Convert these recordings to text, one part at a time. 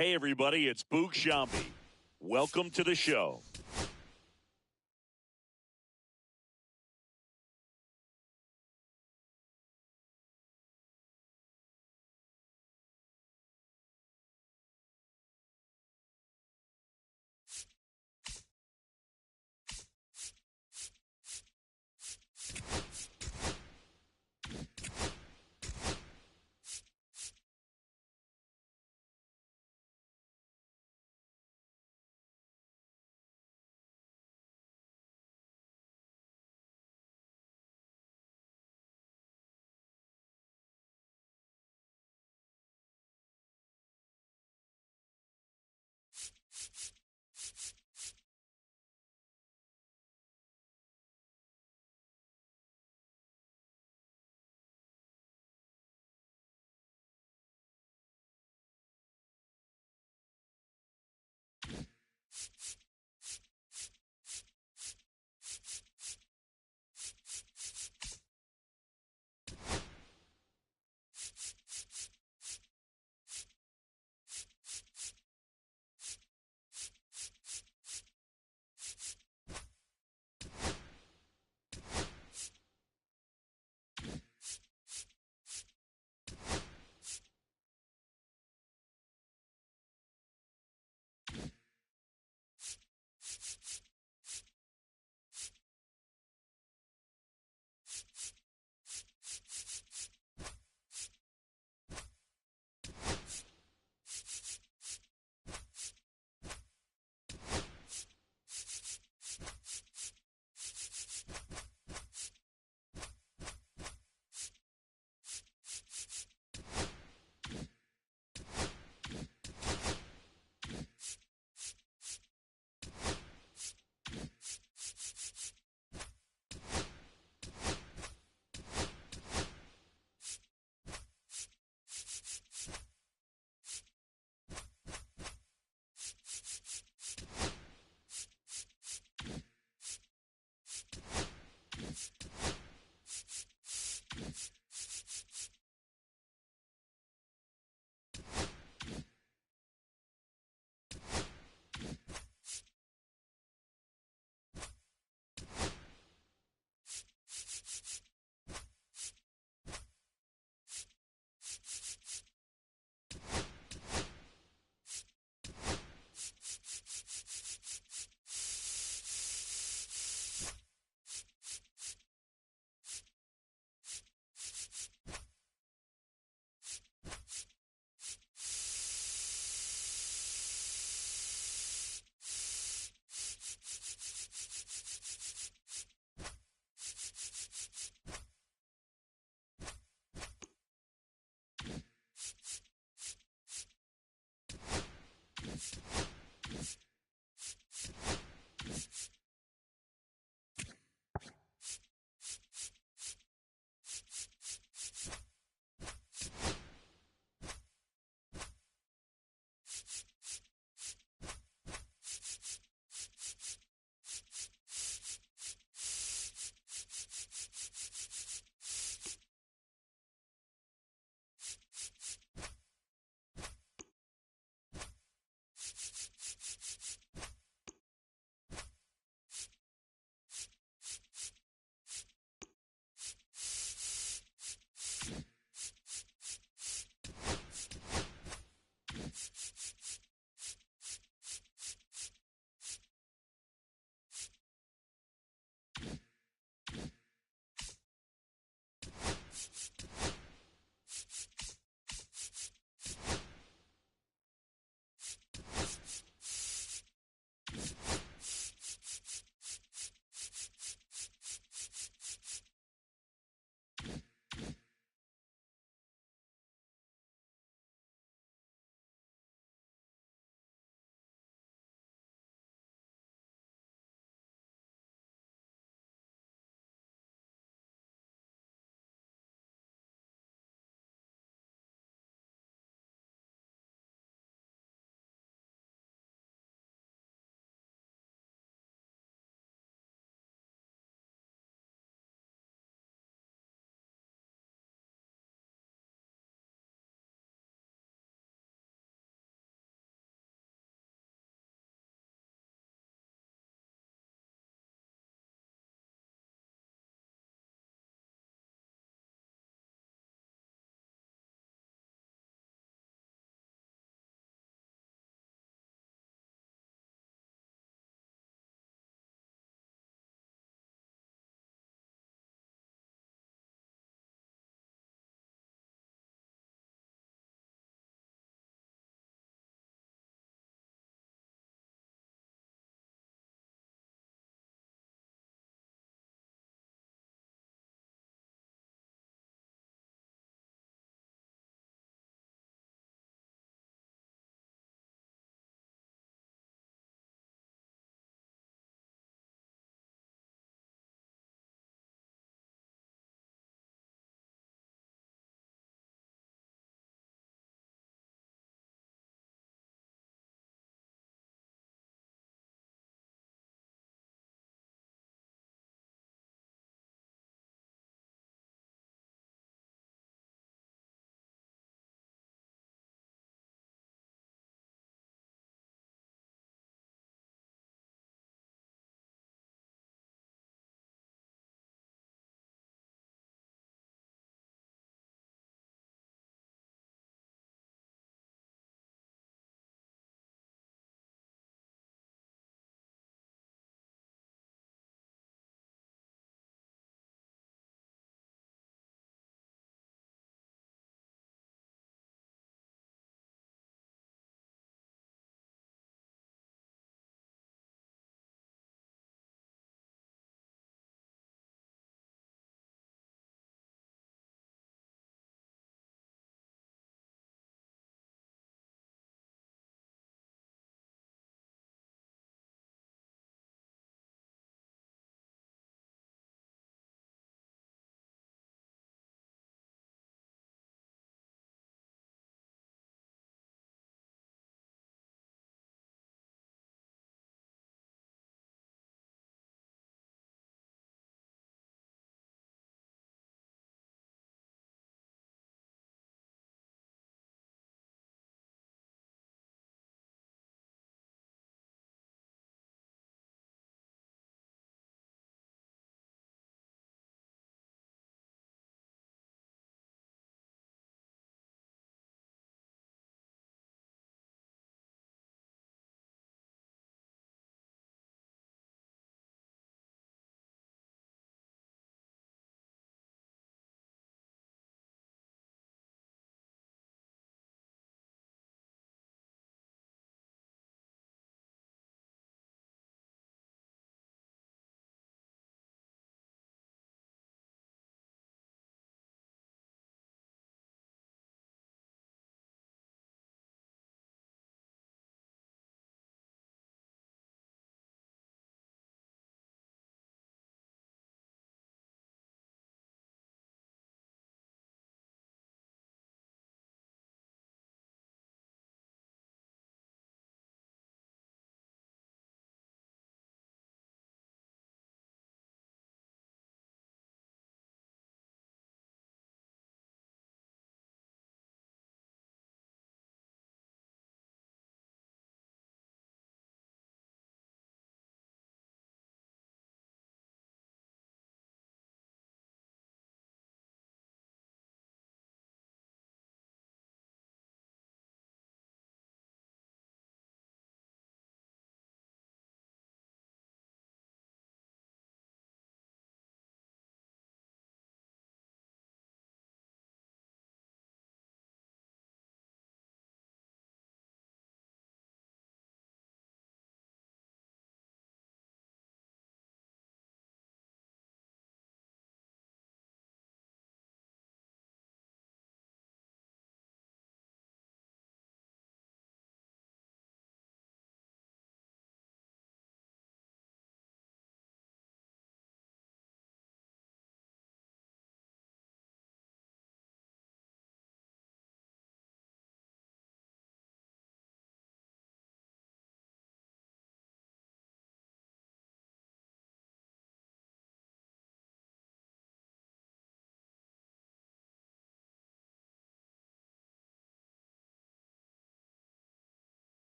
Hey, everybody, it's Boog Shambi. Welcome to the show.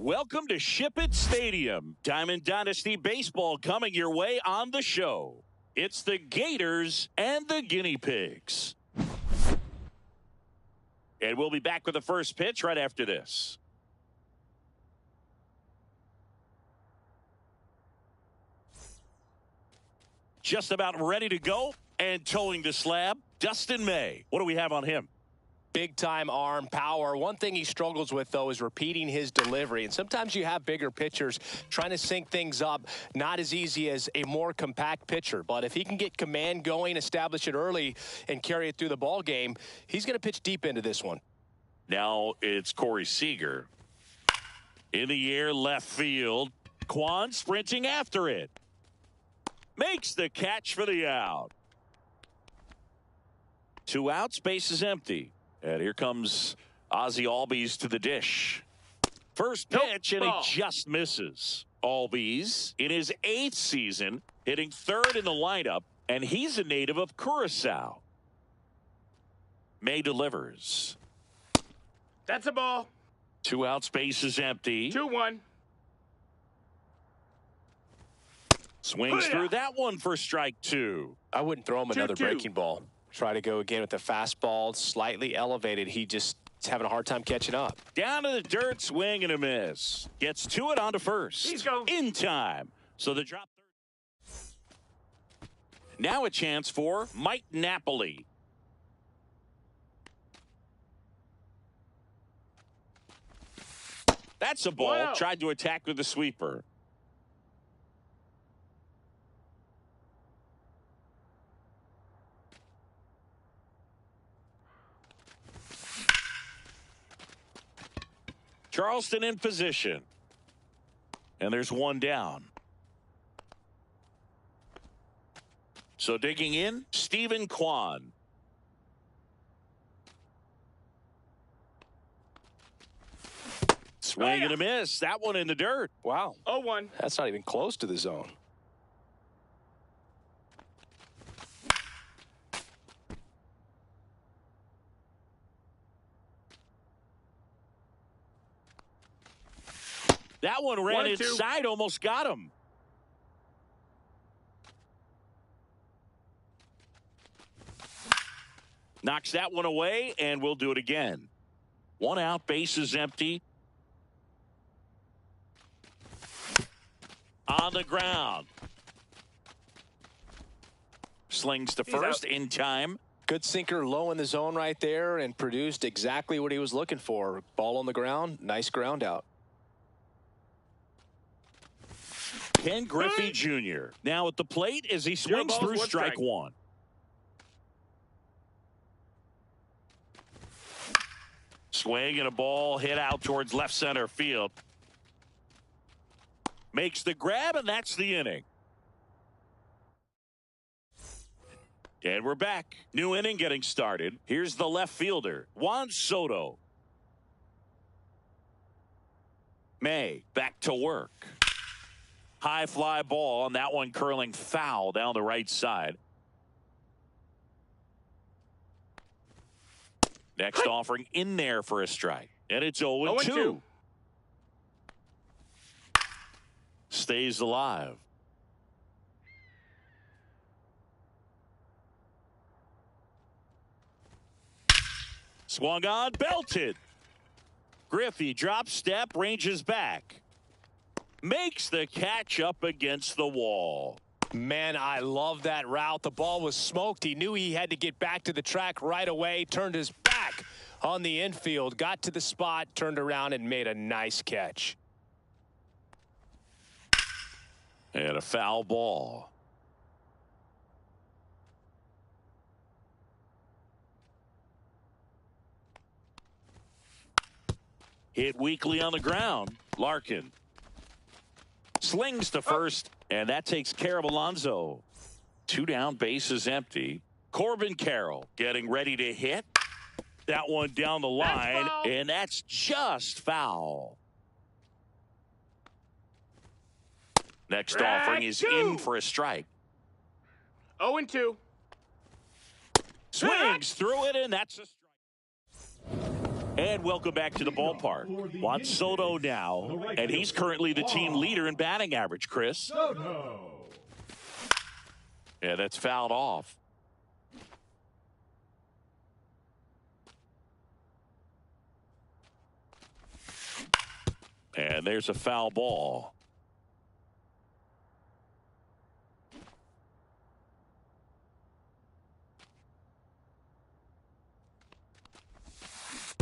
Welcome to Ship It Stadium. Diamond Dynasty Baseball coming your way on the show. It's the Gators and the Guinea Pigs. And we'll be back with the first pitch right after this. Just about ready to go and towing the slab, Dustin May. What do we have on him? Big time arm power. One thing he struggles with, though, is repeating his delivery. And sometimes you have bigger pitchers trying to sync things up. Not as easy as a more compact pitcher. But if he can get command going, establish it early, and carry it through the ball game, he's going to pitch deep into this one. Now it's Corey Seager. In the air, left field. Kwon sprinting after it. Makes the catch for the out. 2 outs, base is empty. And here comes Ozzie Albies to the dish. First pitch, and he just misses. Albies, in his 8th season, hitting 3rd in the lineup, and he's a native of Curacao. May delivers. That's a ball. 2 outs, base is empty. 2-1. Swings through that one for strike 2. I wouldn't throw him another 2-2. breaking ball. Try to go again with the fastball, slightly elevated. He just is having a hard time catching up. Down to the dirt, swing and a miss. Gets to it onto first. He's going. In time. So the drop third. Now a chance for Mike Napoli. That's a ball. Wow. Tried to attack with the sweeper. Charleston in position. And there's one down. So digging in, Stephen Kwon. Swing and a miss. That one in the dirt. Wow. 0-1. That's not even close to the zone. That one ran 1-2. inside, almost got him. Knocks that one away, and we'll do it again. 1 out, base is empty. On the ground. Slings to first in time. Good sinker low in the zone right there and produced exactly what he was looking for. Ball on the ground, nice ground out. Ken Griffey Jr. now at the plate as he swings balls, through 1 strike 1. Swing and a ball hit out towards left center field. Makes the grab, and that's the inning. And we're back. New inning getting started. Here's the left fielder, Juan Soto. May back to work. High fly ball, and that one curling foul down the right side. Next offering in there for a strike. And it's 0-2. Stays alive. Swung on, belted. Griffey drop step, ranges back. Makes the catch up against the wall. Man, I love that route. The ball was smoked. He knew he had to get back to the track right away. Turned his back on the infield. Got to the spot, turned around, and made a nice catch. And a foul ball. Hit weakly on the ground. Larkin slings to first, and that takes care of Alonso. 2 down, base is empty. Corbin Carroll getting ready to hit. That one down the line, and that's just foul. Next offering is in for a strike. 0-2. Swings through it, and that's a strike. And welcome back to the ballpark. Juan Soto now, and he's currently the team leader in batting average, Chris. Yeah, that's fouled off. And there's a foul ball.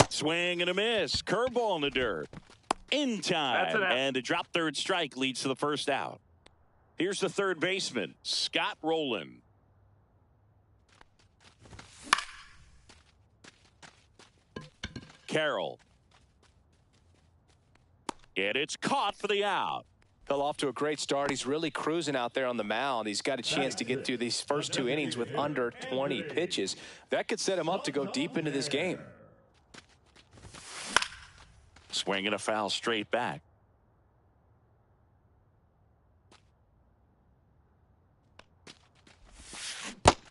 Swing and a miss. Curveball in the dirt. In time. And a drop third strike leads to the first out. Here's the third baseman, Scott Rowland. Carroll. And it's caught for the out. Fell off to a great start. He's really cruising out there on the mound. He's got a chance to get through these first 2 innings with under 20 pitches. That could set him up to go deep into this game. Swinging a foul straight back.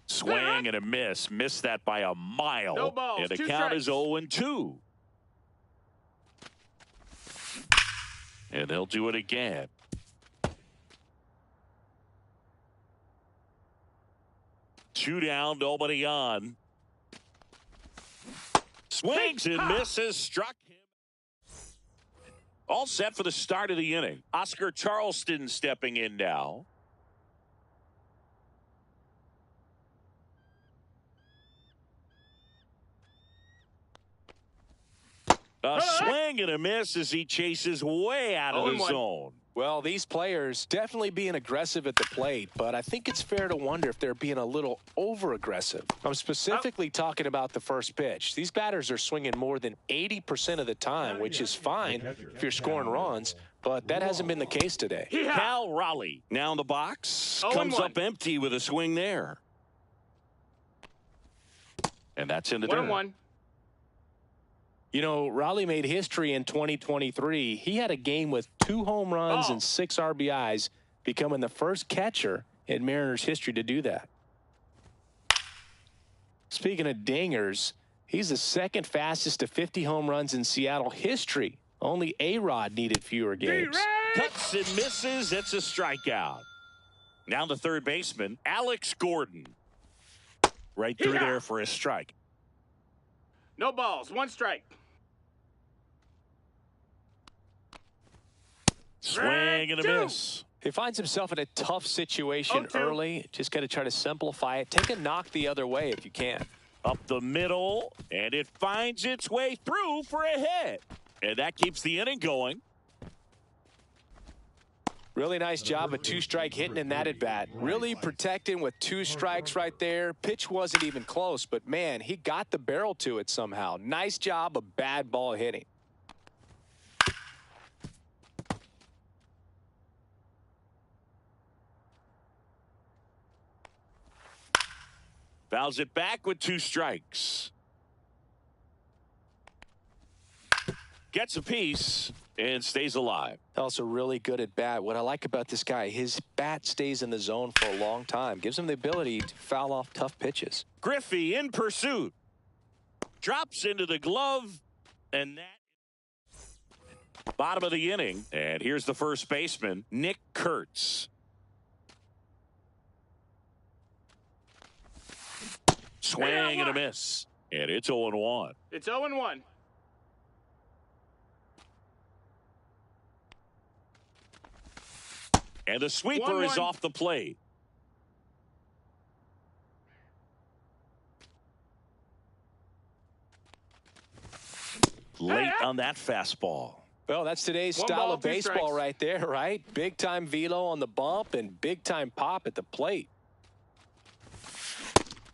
Swing and a miss. Missed that by a mile. No balls, and the 2 count strikes. is 0-2. And they'll do it again. Two down, nobody on. Swings and misses. Struck him. All set for the start of the inning. Oscar Charleston stepping in now. A swing and a miss as he chases way out of the zone. Well, these players definitely being aggressive at the plate, but I think it's fair to wonder if they're being a little over-aggressive. I'm specifically talking about the first pitch. These batters are swinging more than 80% of the time, which is fine if you're scoring runs, but that hasn't been the case today. Cal Raleigh now in the box. Comes up empty with a swing there. And that's in the dirt. 1-1. You know, Raleigh made history in 2023. He had a game with 2 home runs and 6 RBIs, becoming the first catcher in Mariners history to do that. Speaking of dingers, he's the second fastest to 50 home runs in Seattle history. Only A-Rod needed fewer games. Cuts and misses. It's a strikeout. Now the third baseman, Alex Gordon. Right through there for a strike. No balls, 1 strike. Swing and a miss. He finds himself in a tough situation early. Just got to try to simplify it. Take a knock the other way if you can. Up the middle, and it finds its way through for a hit. And that keeps the inning going. Really nice job of 2-strike hitting in that at bat. Really protecting with 2 strikes right there. Pitch wasn't even close, but man, he got the barrel to it somehow. Nice job of bad ball hitting. Fouls it back with 2 strikes. Gets a piece and stays alive. Also really good at bat. What I like about this guy, his bat stays in the zone for a long time. Gives him the ability to foul off tough pitches. Griffey in pursuit. Drops into the glove. And that bottom of the inning. And here's the first baseman, Nick Kurtz. Swing and a miss. And it's 0-1. It's 0-1. And the sweeper is off the plate. Late on that fastball. Well, that's today's style of baseball right there, right? Big time velo on the bump and big time pop at the plate.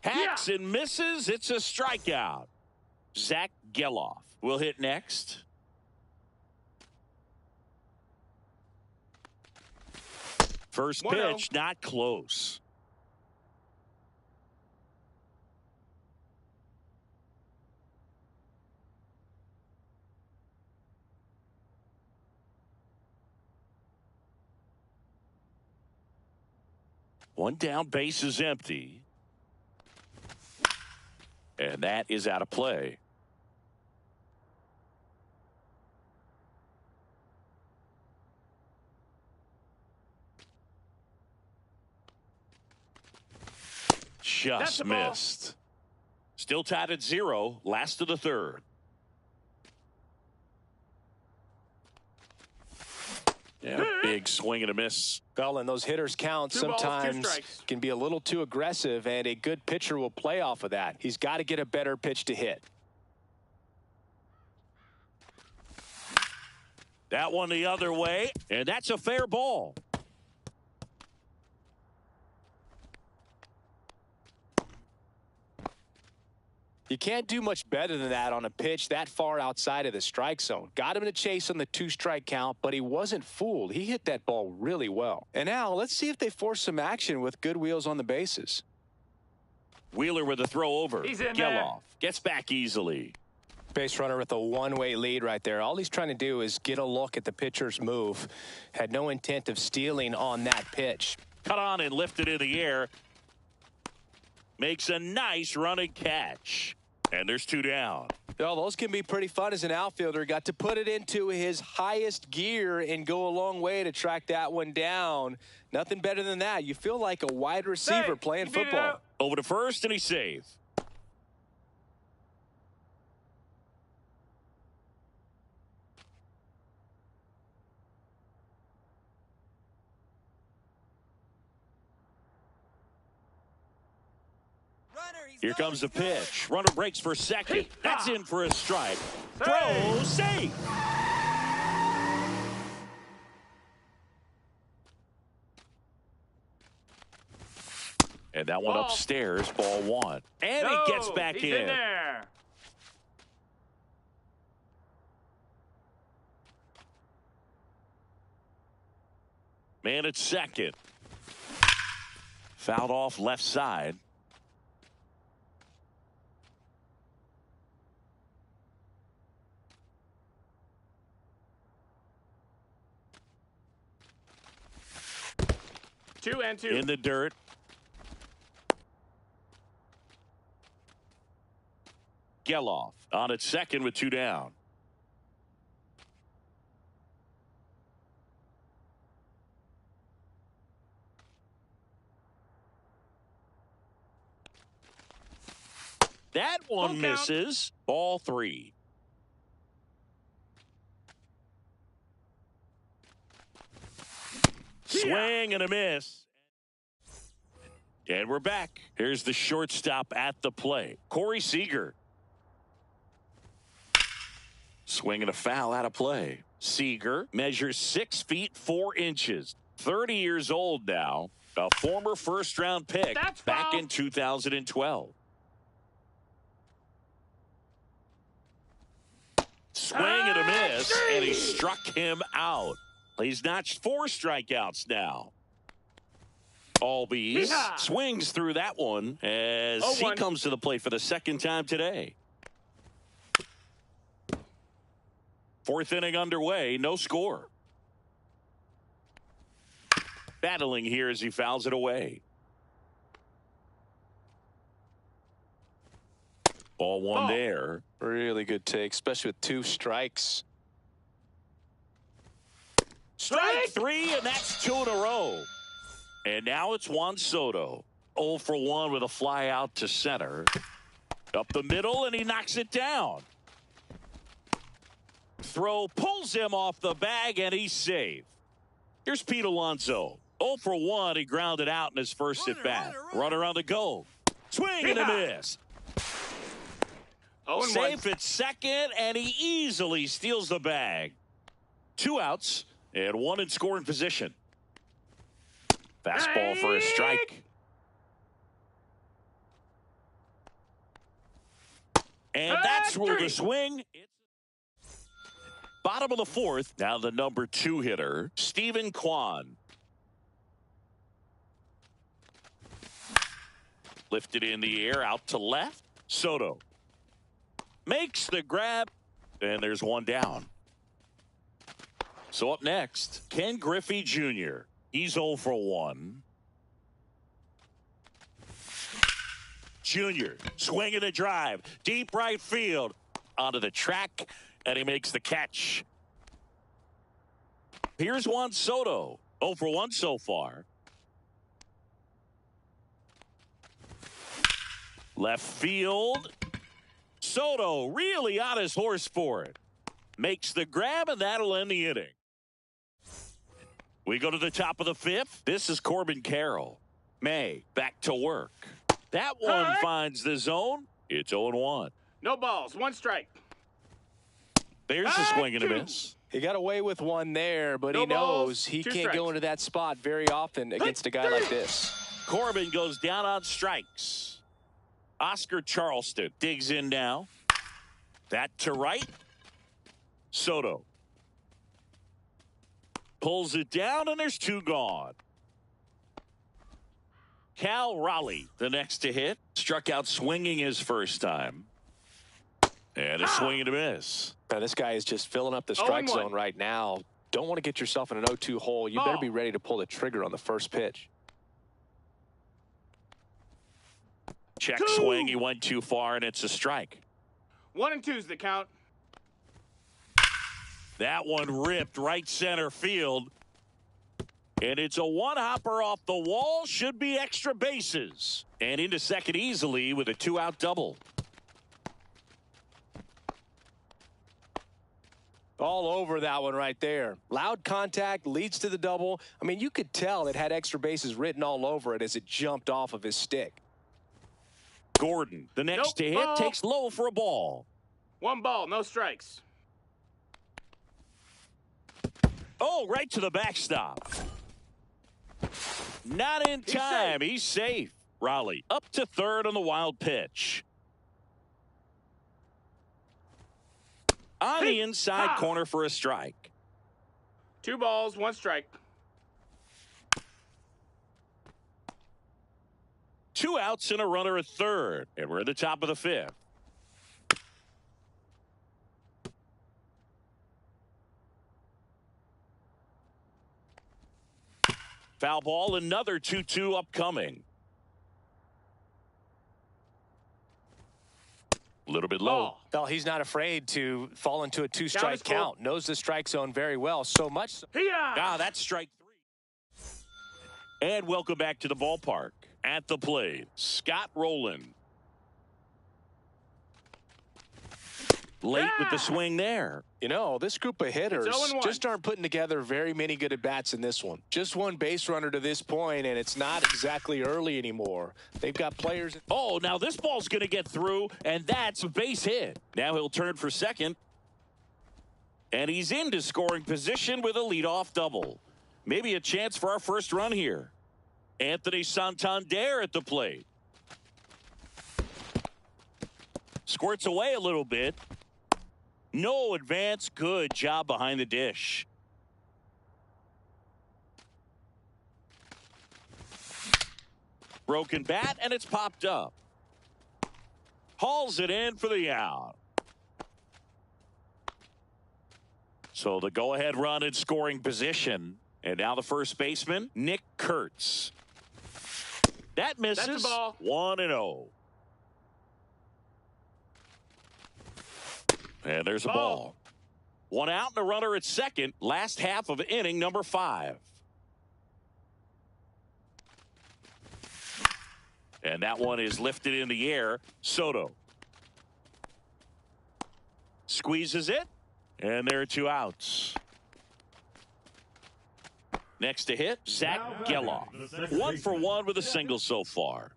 Hacks and misses. It's a strikeout. Zach Geloff will hit next. First pitch, not close. One down, base is empty. And that is out of play. just missed. Still tied at 0. Last of the third. Yeah, big swing and a miss. Well, and those hitters count. Sometimes can be a little too aggressive, and a good pitcher will play off of that. He's got to get a better pitch to hit. That one the other way, and that's a fair ball. You can't do much better than that on a pitch that far outside of the strike zone. Got him in a chase on the 2-strike count, but he wasn't fooled. He hit that ball really well. And now let's see if they force some action with good wheels on the bases. Wheeler with a throw over. He's in Geloff gets back easily. Base runner with a one-way lead right there. All he's trying to do is get a look at the pitcher's move. Had no intent of stealing on that pitch. Cut on and lifted in the air. Makes a nice running catch. And there's 2 down. Well, those can be pretty fun as an outfielder. Got to put it into his highest gear and go a long way to track that one down. Nothing better than that. You feel like a wide receiver playing football. Over to first, and he's safe. Here comes the pitch. Runner breaks for second. That's in for a strike. Throw safe. And that one upstairs, ball 1. And he gets back in. There. Man at second. Fouled off left side. Two and two. In the dirt. Geloff on at second with 2 down. That one misses. Ball 3. Swing and a miss. And we're back. Here's the shortstop at the plate, Corey Seager. Swing and a foul out of play. Seager measures 6 feet 4 inches. 30 years old now. A former first-round pick back in 2012. Swing and a miss, and he struck him out. He's notched 4 strikeouts now. Albies swings through that one as he comes to the plate for the second time today. 4th inning underway, no score. Battling here as he fouls it away. Ball 1 there. Really good take, especially with 2 strikes. Strike 3, and that's 2 in a row. And now it's Juan Soto. 0 for 1 with a fly out to center. Up the middle, and he knocks it down. Throw pulls him off the bag, and he's safe. Here's Pete Alonso. 0 for 1. He grounded out in his first at bat. Runner on the go. Swing and a miss. Safe at second, and he easily steals the bag. 2 outs and 1 in scoring position. Fastball for a strike. And that's where the swing. Bottom of the 4th. Now the number 2 hitter, Steven Kwan. Lifted in the air out to left. Soto makes the grab, and there's 1 down. So up next, Ken Griffey Jr. He's 0 for 1. Jr. swinging a drive. Deep right field. Onto the track, and he makes the catch. Here's Juan Soto. 0 for 1 so far. Left field. Soto really on his horse for it. Makes the grab, and that'll end the inning. We go to the top of the fifth. This is Corbin Carroll. May back to work. That one finds the zone. It's 0-1. No balls. One strike. There's a swing and a miss. He got away with one there, but he knows he can't go into that spot very often against a guy like this. Corbin goes down on strikes. Oscar Charleston digs in now. That to right. Soto pulls it down, and there's two gone. Cal Raleigh, the next to hit. Struck out swinging his first time. And a swing and a miss. Now, this guy is just filling up the strike 0-1. zone right now. Don't want to get yourself in an 0-2 hole. You better be ready to pull the trigger on the first pitch. Check swing. He went too far, and it's a strike. 1 and 2's the count. That one ripped right center field. And it's a one-hopper off the wall. Should be extra bases. And into second easily with a two-out double. All over that one right there. Loud contact leads to the double. I mean, you could tell it had extra bases written all over it as it jumped off of his stick. Gordon, the next to hit, takes low for a ball. 1 ball. No strikes. Oh, right to the backstop. Not in time. He's safe. Raleigh up to third on the wild pitch. On the inside corner for a strike. 2 balls. 1 strike. 2 outs and a runner at third. And we're at the top of the fifth. Foul ball, another 2-2 upcoming. A little bit low. Well, he's not afraid to fall into a 2-strike count. Knows the strike zone very well. So much so. That's strike 3. And welcome back to the ballpark. At the plate, Scott Rowland. Late with the swing there. You know, this group of hitters 0-1. just aren't putting together very many good at-bats in this one. Just one base runner to this point, and it's not exactly early anymore. They've got players. Oh, now this ball's going to get through, and that's a base hit. Now he'll turn for second. And he's into scoring position with a leadoff double. Maybe a chance for our first run here. Anthony Santander at the plate. Squirts away a little bit. No advance. Good job behind the dish. Broken bat, and it's popped up. Hauls it in for the out. So the go-ahead run in scoring position. And now the first baseman, Nick Kurtz. That misses. That's a ball. 1-0. And there's a ball. 1 out and a runner at second. Last half of inning number 5. And that one is lifted in the air. Soto squeezes it. And there are 2 outs. Next to hit, Zach Geloff. 1 for 1 with a single so far.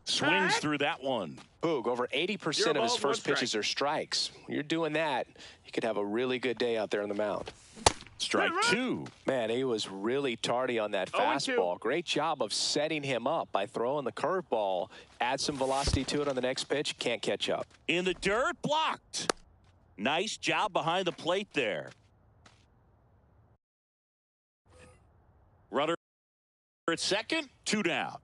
Swings through that one. Boog, over 80% of his first pitches are strikes. When you're doing that, you could have a really good day out there on the mound. Strike 2. Man, he was really tardy on that fastball. Great job of setting him up by throwing the curveball. Add some velocity to it on the next pitch. Can't catch up. In the dirt, blocked. Nice job behind the plate there. Runner at second, 2 down.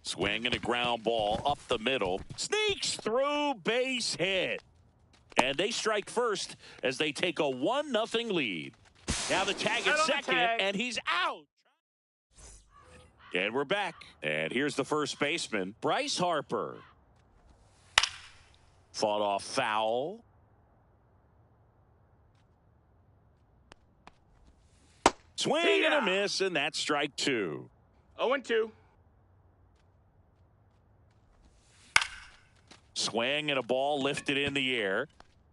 Swing and a ground ball up the middle. Sneaks through, base hit. And they strike first as they take a 1-0 lead. Now the tag at second, and he's out. And we're back. And here's the first baseman, Bryce Harper. Fought off foul. Swing and a miss, and that's strike 2. 0-2. Swing and a ball lifted in the air.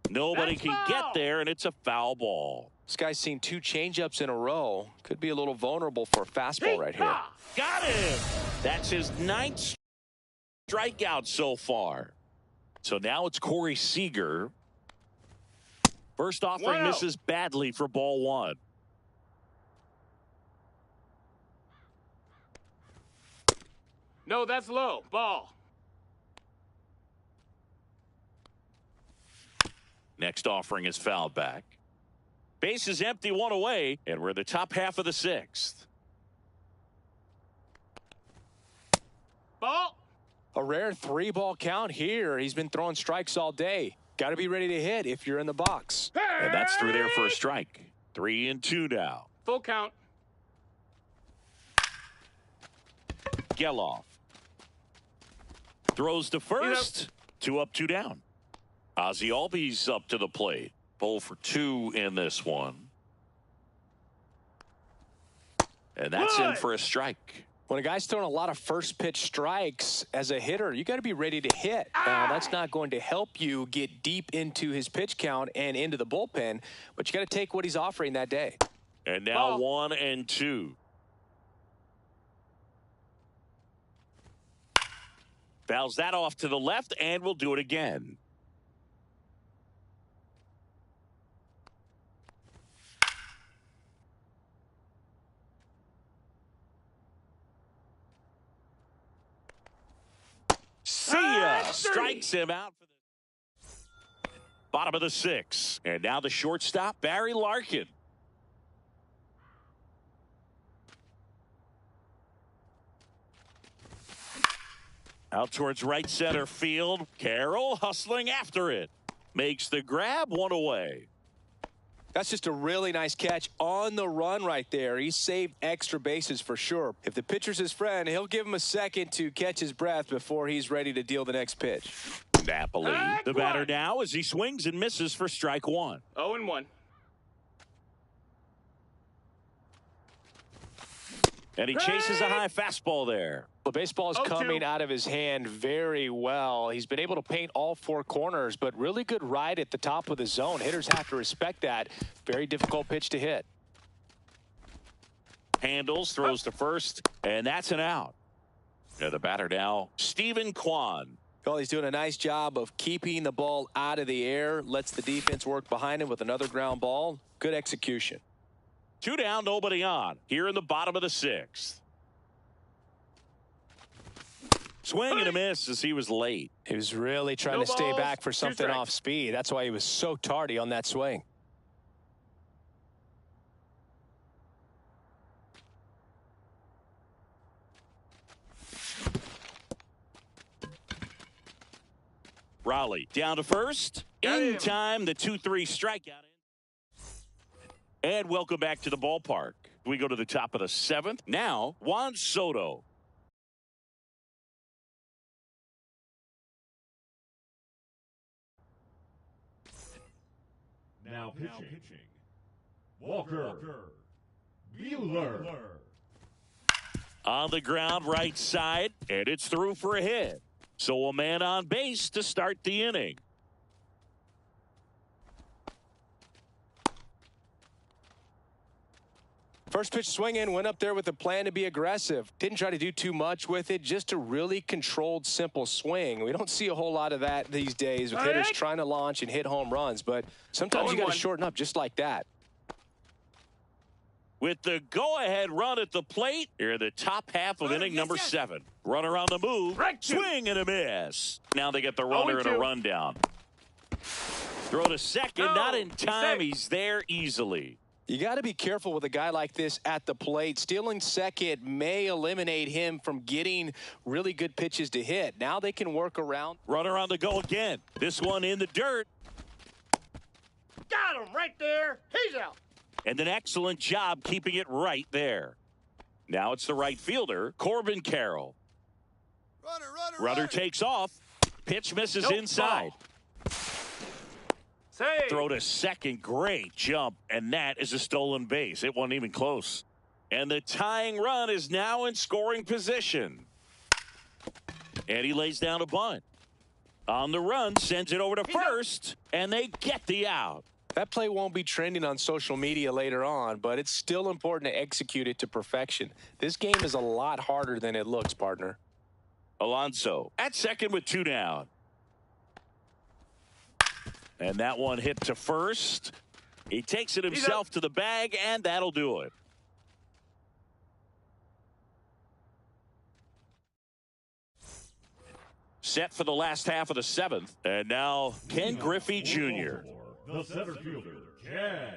Nobody That's can get foul. there, and it's a foul ball. This guy's seen 2 changeups in a row. Could be a little vulnerable for a fastball right here. Got him. That's his 9th strikeout so far. So now it's Corey Seager. First offering 1-0. misses badly for ball 1. No, that's low. Ball. Next offering is fouled back. Base is empty, 1 away, and we're in the top half of the 6th. Ball. A rare 3-ball count here. He's been throwing strikes all day. Got to be ready to hit if you're in the box. And that's through there for a strike. 3-2 now. Full count. Geloff throws to first. 2 up, 2 down. Ozzie Albies up to the plate. 0 for 2 in this one. And that's in for a strike. When a guy's throwing a lot of first pitch strikes as a hitter, you got to be ready to hit. Now, that's not going to help you get deep into his pitch count and into the bullpen, but you got to take what he's offering that day. And now 1-2. Fouls that off to the left, and we'll do it again. See ya. Strikes him out for the bottom of the 6th. And now the shortstop, Barry Larkin. Out towards right center field. Carroll hustling after it. Makes the grab, 1 away. That's just a really nice catch on the run right there. He saved extra bases for sure. If the pitcher's his friend, he'll give him a second to catch his breath before he's ready to deal the next pitch. Napoli, the batter now as he swings and misses for strike 1. 0-1. And he chases a high fastball there. The baseball is coming out of his hand very well. He's been able to paint all 4 corners, but really good ride at the top of the zone. Hitters have to respect that. Very difficult pitch to hit. Handles, throws to first, and that's an out. The batter now, Stephen Kwan. Well, he's doing a nice job of keeping the ball out of the air. Lets the defense work behind him with another ground ball. Good execution. 2 down, nobody on. Here in the bottom of the 6th. Swing and a miss as he was late. He was really trying to stay back for something off speed. That's why he was so tardy on that swing. Raleigh down to first. In time, the 2-3 strikeout. And welcome back to the ballpark. We go to the top of the 7th. Now, Juan Soto. Now pitching. Walker Buehler. On the ground, right side, and it's through for a hit. So a man on base to start the inning. First pitch swinging, went up there with a plan to be aggressive. Didn't try to do too much with it, just a really controlled, simple swing. We don't see a whole lot of that these days with hitters trying to launch and hit home runs, but sometimes you got to shorten up just like that. With the go-ahead run at the plate, here in the top half of inning number 7. Runner on the move, swing and a miss. Now they get the runner and a rundown. Throw to second, not in time. He's there easily. You got to be careful with a guy like this at the plate. Stealing second may eliminate him from getting really good pitches to hit. Now they can work around. Runner on the go again. This one in the dirt. Got him right there. He's out. And an excellent job keeping it right there. Now it's the right fielder, Corbin Carroll. Runner takes off. Pitch misses inside. Save. Throw to second. Great jump. And that is a stolen base. It wasn't even close. And the tying run is now in scoring position. And he lays down a bunt. On the run, sends it over to first, and they get the out. That play won't be trending on social media later on, but it's still important to execute it to perfection. This game is a lot harder than it looks, partner. Alonso at second with 2 down. And that one hit to first. He takes it himself to the bag, and that'll do it. Set for the last half of the 7th. And now Ken Griffey Jr. The center fielder, Ken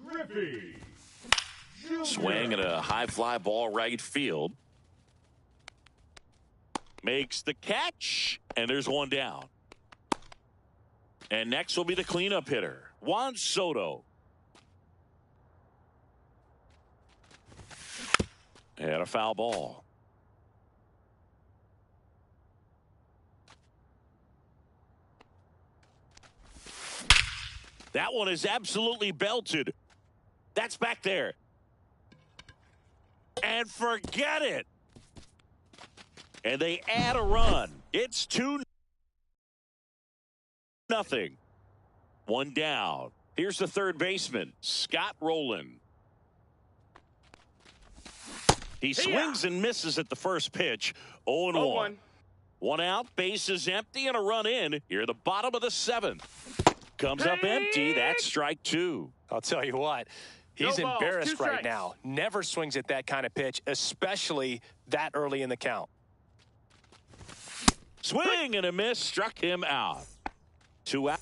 Griffey Jr. Swing at a high fly ball right field. Makes the catch, and there's one down. And next will be the cleanup hitter, Juan Soto. And a foul ball. That one is absolutely belted. That's back there. And forget it. And they add a run. It's 2-0. One down. Here's the third baseman, Scott Rowland. He swings and misses at the first pitch. 0-1. One out, base is empty, and a run in. Here at the bottom of the 7th. Comes up empty. That's strike 2. I'll tell you what, he's embarrassed right now. Never swings at that kind of pitch, especially that early in the count. Swing and a miss, struck him out. 2 out.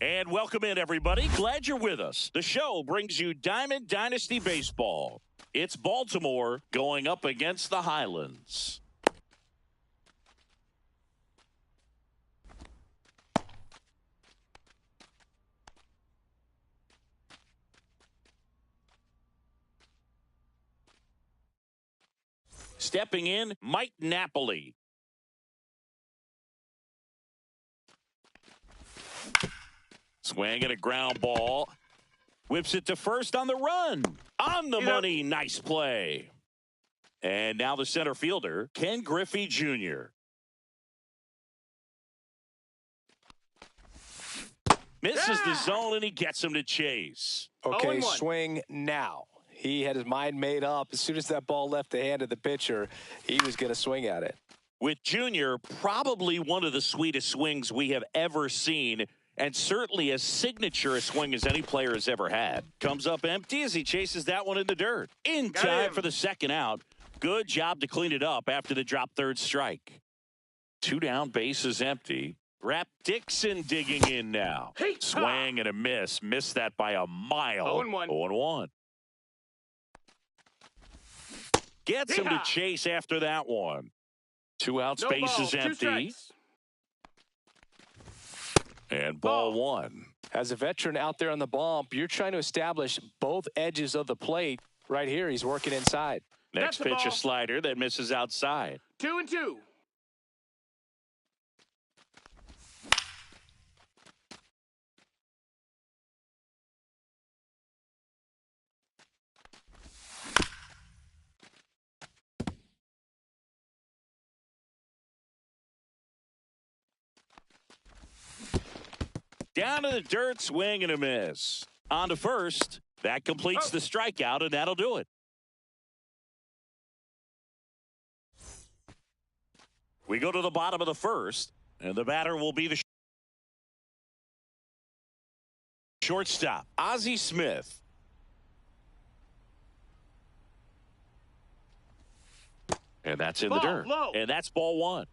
And welcome in, everybody. Glad you're with us. The show brings you Diamond Dynasty Baseball. It's Baltimore going up against the Highlands. Stepping in, Mike Napoli. Swing and a ground ball. Whips it to first on the run. On the money. Nice play. And now the center fielder, Ken Griffey Jr. Misses the zone, and he gets him to chase. Okay, swing now. He had his mind made up. As soon as that ball left the hand of the pitcher, he was going to swing at it. With Jr., probably one of the sweetest swings we have ever seen, and certainly as signature a swing as any player has ever had. Comes up empty as he chases that one in the dirt. In time for the second out. Good job to clean it up after the drop third strike. 2 down, bases empty. Rap Dixon digging in now. Swing and a miss. Missed that by a mile. 0-1. 0-1. Gets him to chase after that one. 2 outs, bases empty. And ball 1. As a veteran out there on the bump, you're trying to establish both edges of the plate. Right here, he's working inside. Next pitch, a slider that misses outside. 2-2. Down to the dirt, swing and a miss. On to first. That completes the strikeout, and that'll do it. We go to the bottom of the first, and the batter will be the shortstop, Ozzie Smith. And that's in the dirt. Low. And that's ball 1.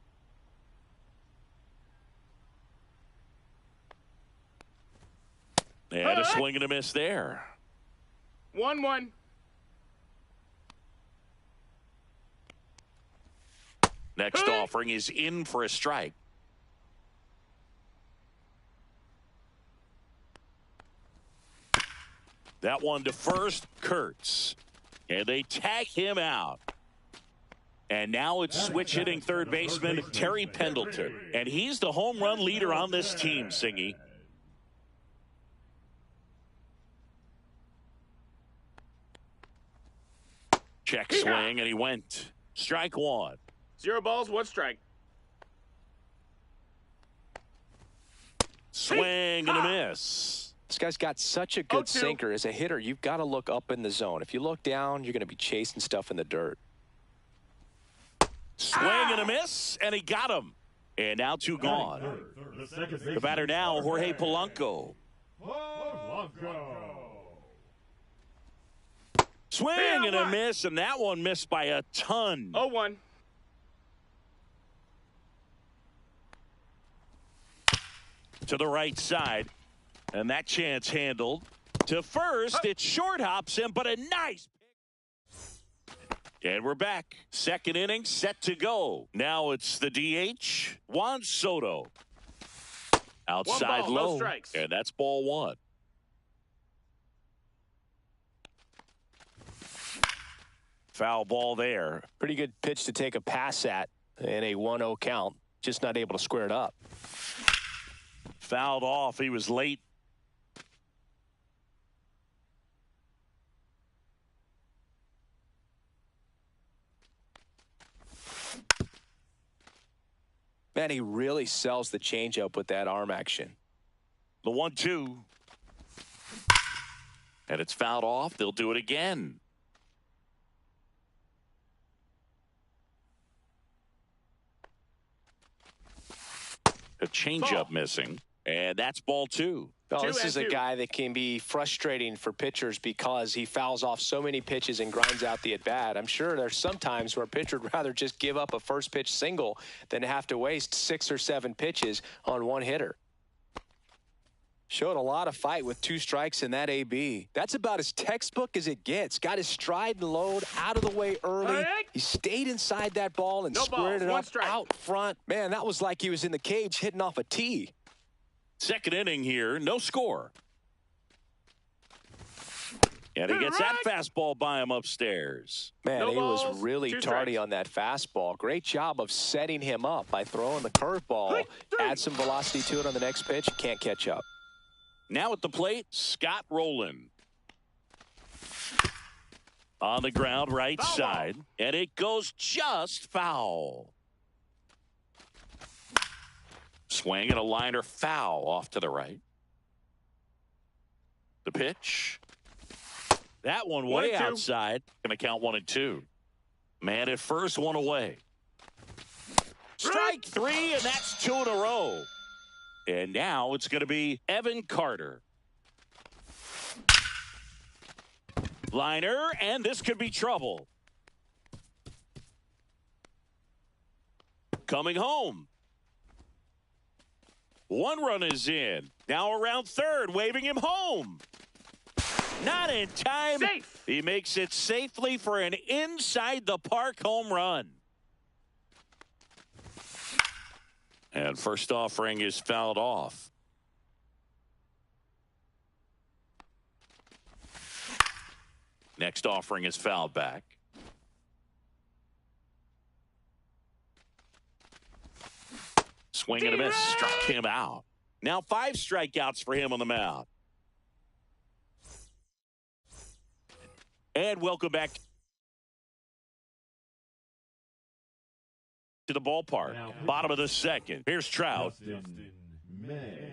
And a swing and a miss there. 1-1. Next offering is in for a strike. That one to first, Kurtz. And they tag him out. And now it's switch hitting third baseman Terry Pendleton. And he's the home run leader on this team, Singy. Check swing, and he went. Strike 1. 0 balls, 1 strike. Swing and a miss. This guy's got such a good sinker. As a hitter, you've got to look up in the zone. If you look down, you're going to be chasing stuff in the dirt. Swing and a miss, and he got him. And now 2 gone. The batter now, Jorge Polanco. Swing and a miss, and that one missed by a ton. 0-1. To the right side, and that chance handled. To first, it short hops him, but a nice pick. And we're back. Second inning set to go. Now it's the DH, Juan Soto. Outside 1 ball, low, no strikes. and that's ball 1. Foul ball there. Pretty good pitch to take a pass at in a 1-0 count. Just not able to square it up. Fouled off. He was late. Man, he really sells the changeup with that arm action. The 1-2. And it's fouled off. They'll do it again. A changeup missing. And that's ball 2. Oh, this 2 is and a 2. guy that can be frustrating for pitchers because he fouls off so many pitches and grinds out the at-bat. I'm sure there's some times where a pitcher would rather just give up a first pitch single than have to waste 6 or 7 pitches on one hitter. Showed a lot of fight with 2 strikes in that AB. That's about as textbook as it gets. Got his stride and load out of the way early. He stayed inside that ball and No squared balls, it 1 up strike. out front. Man, that was like he was in the cage hitting off a tee. Second inning here, no score. And he gets that fastball by him upstairs. Man, No he was balls, really 2 tardy strikes. on that fastball. Great job of setting him up by throwing the curveball. Add some velocity to it on the next pitch. Can't catch up. Now at the plate, Scott Rowland. On the ground, right Foul side. And it goes just foul. Swing and a liner foul off to the right. The pitch. That one way 1-2. outside. Going to count 1-2. Man at first, 1 away. Strike 3, and that's 2 in a row. And now it's going to be Evan Carter. Liner, and this could be trouble. Coming home. 1 run is in. Now around third, waving him home. Not in time. Safe. He makes it safely for an inside the park home run. And first offering is fouled off. Next offering is fouled back. Swing and a miss. Struck him out. Now 5 strikeouts for him on the mound. And welcome back to the ballpark. Bottom of the second. Here's Trout. Dustin May.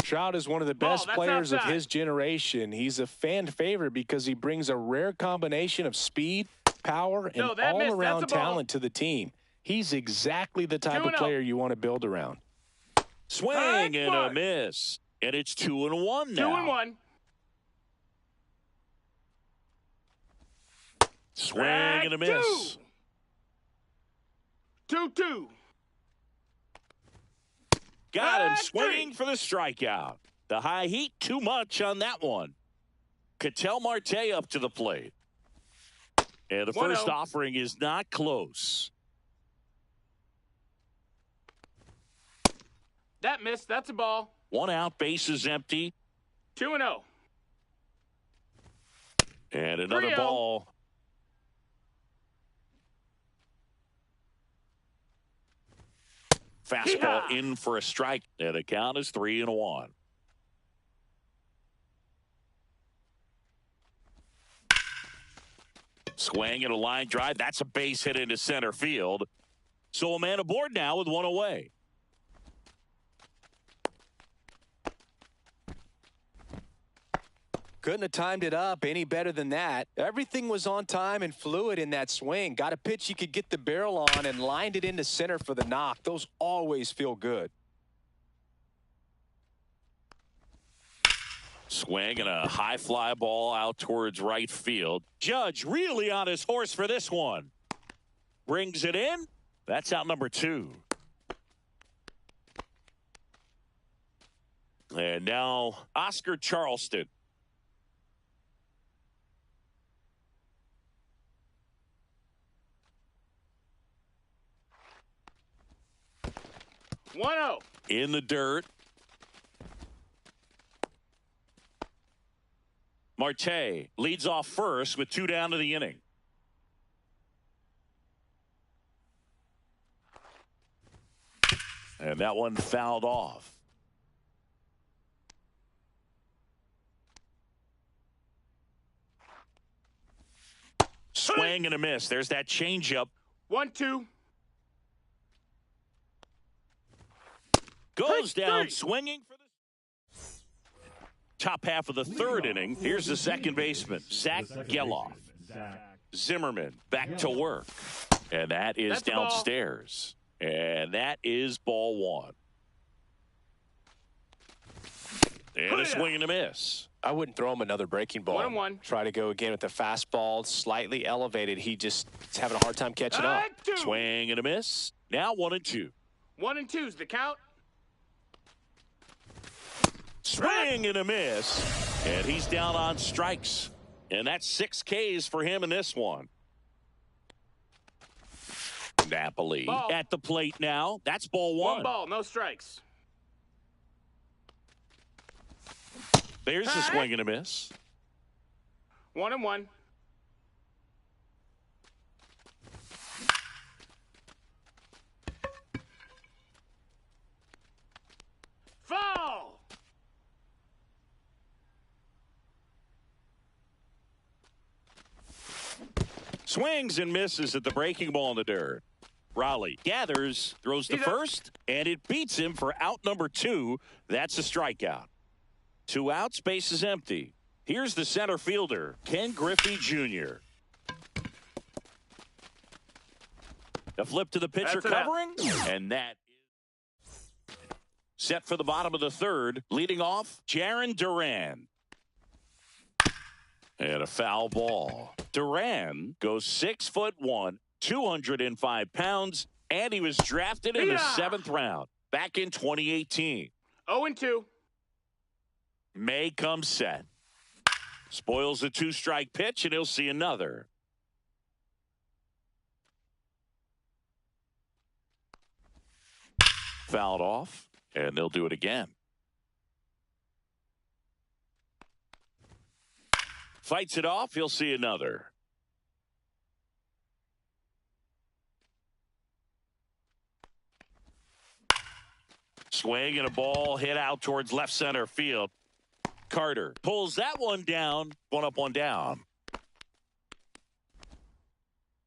Trout is one of the Ball, best that's players outside. of his generation. He's a fan favorite because he brings a rare combination of speed, power, and No, that missed. all-around That's a ball. talent to the team. He's exactly the type of 2-0. player you want to build around. Swing High and a foot. miss. And it's 2-1 now. 2-1. Swing and a miss. 2-2. Got him Strike swinging for the strikeout. The high heat, too much on that one. Ketel Marte up to the plate. And the 1-0. first offering is not close. That missed. That's a ball. 1 out, base is empty. 2-0. And another 3-0. ball. Fastball Yeehaw. in for a strike. And the count is 3-1. Swing and a line drive. That's a base hit into center field. So a man aboard now with 1 away. Couldn't have timed it up any better than that. Everything was on time and fluid in that swing. Got a pitch you could get the barrel on and lined it into center for the knock. Those always feel good. Swing and a high fly ball out towards right field. Judge really on his horse for this one. Brings it in. That's out number 2. And now Oscar Charleston. One zero. In the dirt. Marte leads off first with 2 down to the inning. And that one fouled off. Swing and a miss. There's that changeup. 1-2. Goes down swinging for the top half of the 3rd inning. Here's the second baseman, Zach Geloff. Zimmerman back to work. And that is That's downstairs. And that is ball 1. And a swing and a miss. I wouldn't throw him another breaking ball. 1-1. Try to go again with the fastball, slightly elevated. He just is having a hard time catching up. 2. Swing and a miss. Now 1-2. 1-2's the count. Swing and a miss. And he's down on strikes. And that's 6 Ks for him in this one. Napoli Ball. at the plate now. That's ball 1. 1 ball, no strikes. There's the swing and a miss. 1-1. Foul. Swings and misses at the breaking ball in the dirt. Raleigh gathers, throws to He's up. first, and it beats him for out number 2. That's a strikeout. 2 outs, base is empty. Here's the center fielder, Ken Griffey Jr. A flip to the pitcher That's an out. covering, and that is set for the bottom of the 3rd. Leading off, Jarren Duran. And a foul ball. Duran goes 6'1", 205 pounds, and he was drafted in the 7th round back in 2018. 0-2. May comes set. Spoils a 2-strike pitch, and he'll see another. Fouled off, and they'll do it again. Fights it off, he'll see another. Swing and a ball hit out towards left center field. Carter pulls that one down. 1 up, 1 down.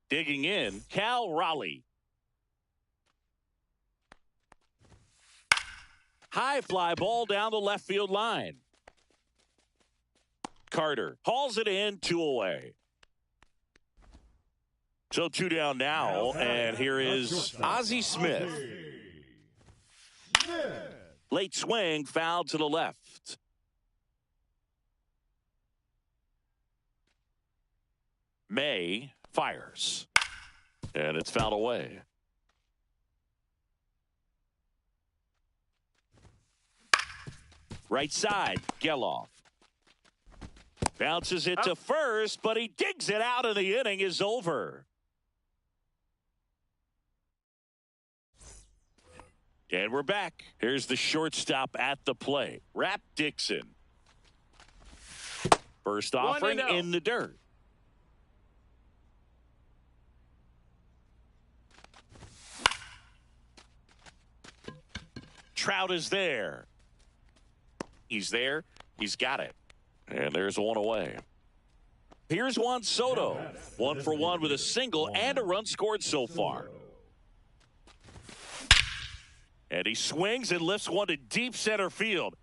Digging in, Cal Raleigh. High fly ball down the left field line. Carter hauls it in, 2 away. So 2 down now, and here is Ozzie Smith. Late swing, foul to the left. May fires, and it's fouled away. Right side, Geloff. Bounces it to first, but he digs it out, and the inning is over. And we're back. Here's the shortstop at the plate, Rap Dixon. First offering 1-0. in the dirt. Trout is there. He's there. He's got it. And there's 1 away. Here's Juan Soto. 1 for 1 with a single and a run scored so far. And he swings and lifts one to deep center field.